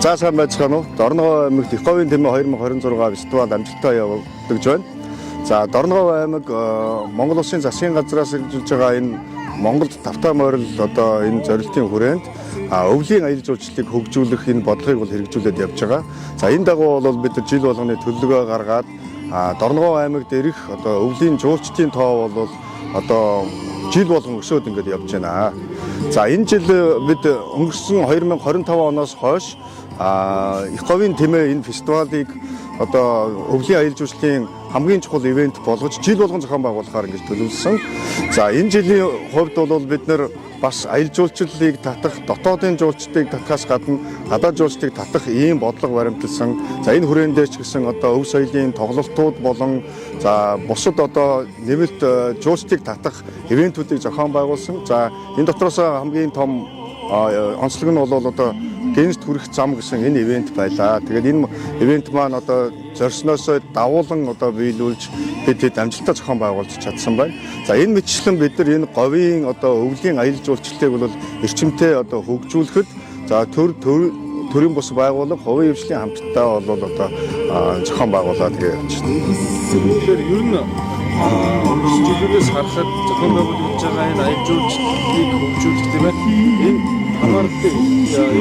За сайн байцгаана уу? Дорногов аймагт их говийн тэмээ 2026 фестивал амжилттай явагдаж байна. За Дорногов аймаг Монгол Улсын засгийн газраас хэрэгжүүлж байгаа энэ Монголд тавтаа морил одоо энэ зорилтын хүрээнд өвлийн аялал жуулчлалыг хөгжүүлэх энэ бодлогыг бол хэрэгжүүлээд явж байгаа. За энэ дагуу бол бид жил болгоны төлөвлөгөө гаргаад Дорногов аймагт ирэх одоо өвлийн жуулчдын тоо бол одоо жил болгон өсөөд ингээд явж байна. За энэ жил бид өнгөрсөн 2025 оноос хойш их говийн тэмээ энэ фестивалыг одоо өвлийн аялал жуулчлалын хамгийн чухал ивент болгож жил болгон зохион байгуулахаар ингэж төлөвлөсөн. За энэ жилийн хувьд бол бид нэр бас аялал жуулчлалыг татах, дотоодын жуулчдыг татахаас гадна гадаад жуулчдыг татах ийм бодлого баримталсан. За энэ хүрээндээ ч гэсэн одоо өв соёлын тоглолтууд болон за бусад одоо нэмэлт жуулчдыг татах ивентүүдийг зохион байгуулсан. За энэ дотроос хамгийн том онцлог нь бол одоо гэнэт хүрэх зам гэсэн энэ ивент байлаа. Тэгээд энэ ивент маань одоо зорьсноос давуулан одоо биелүүлж бид амжилттай зохион байгуулж чадсан байна. За энэ мэтчлэн бид нар энэ говийн одоо өвлийн аялал жуулчлалыг бол эрчимтэй одоо хөгжүүлэхэд за төрийн бус байгууллага хувийн хвшлийн хамтдаа бол одоо зохион байгуулаад явж байна. Тэгэхээр ер нь жилээс харахад зохион байгуулж байгаа энэ аялал жуулчлалыг хөгжүүлэх тийм ээ. Энэ хамаардаг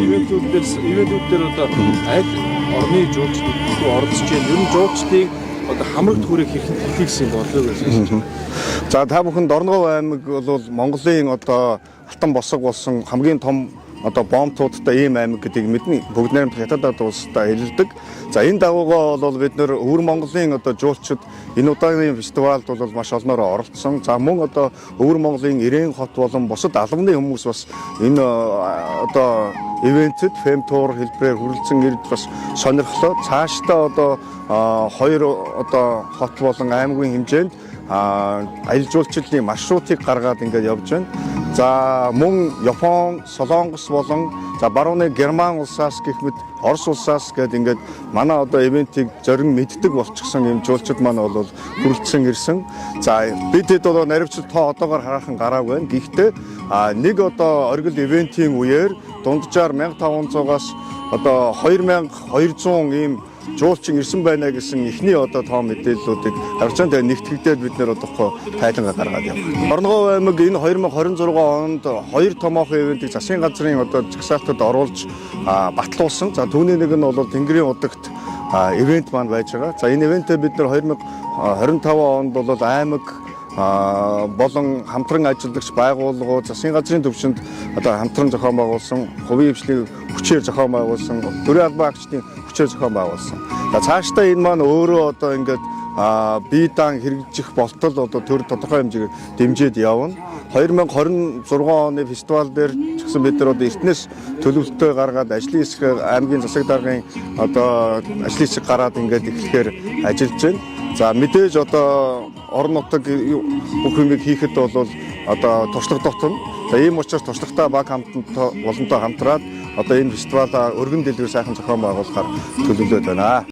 ивентүүд дээр одоо аль орны жуулчдыг оролцож байна. Ер нь жуулчдыг одоо хамрагт хүрэх хэрэгтэй гэсэн бодлого байсан. За та бүхэн Дорногов аймаг бол Монголын одоо алтан босог болсон хамгийн том одоо бомбтуудтай ийм аймаг гэдгийг мэднэ. Бүгд найрамдах хятадд улстай хэлэлдэг. За энэ дагуугаа бол бид нэр өвөр Монголын одоо жуулчид энэ удаагийн фестивалд бол маш олноороо оролцсон. За мөн одоо өвөр Монголын Ирээн хот болон бусад албаны хүмүүс бас энэ одоо ивентэд фэм тур хэлбэрээр хүрэлцэн ирд бас сонирхлоо. Цаашдаа одоо хоёр одоо хот болон аймагын хэмжээнд аялал жуулчлалын маршрутыг гаргаад ингээд явж байна. За мөн Япон, Солонгос болон за барууны Герман улсаас гэх мэт Орос улсаас гээд ингээд манай одоо ивентийг зорин мэддэг болчихсон юм жуулчид маань бол хүрэлцэн ирсэн. За бид хэд бол наривчлал тоо одоогоор хараахан гараагүй байна. Гэхдээ нэг одоо оргил ивентийн үеэр дунджаар 1500-аас одоо 2200 ийм жуулчин ирсэн байна гэсэн эхний одоо тоо мэдээллүүдийг гаргаж байгаа. Тэгээ нэгтгэгдээд бид нэр одохгүй тайлангаа гаргаад явна. Дорногов аймаг энэ 2026 онд хоёр томоохон ивентийг засгийн газрын одоо жагсаалтад оруулж батлуулсан. За түүний нэг нь бол Тэнгэрийн удагт ивент маань байж байгаа. За энэ ивентэд бид нэр 2025 онд бол аймаг болон хамтран ажиллагч байгууллагууд засгийн газрын төвшөнд одоо хамтран зохион байгуулсан, хувийн хвшлийн хүчээр зохион байгуулсан, төрийн албан агчдын хүчээр зохион байгуулсан. За цаашдаа энэ маань өөрөө одоо ингээд бие даан хэрэгжих болтол одоо төр тодорхой хэмжээгээр дэмжиж явна. 2026 оны фестивал дээр ч гэсэн бид нар одоо эртнээс төлөвлөлтөө гаргаад ажлын хэсэг аймгийн засаг даргын одоо ажлын хэсэг гараад ингээд эхлэхээр ажиллаж байна. За мэдээж одоо орон нутаг бүх юмыг хийхэд бол одоо туршлага дотно. За ийм учраас туршлагатай баг хамтантай болонтой хамтраад одоо энэ фестивалаа өргөн дэлгэр сайхан зохион байгуулахаар төлөвлөд байна.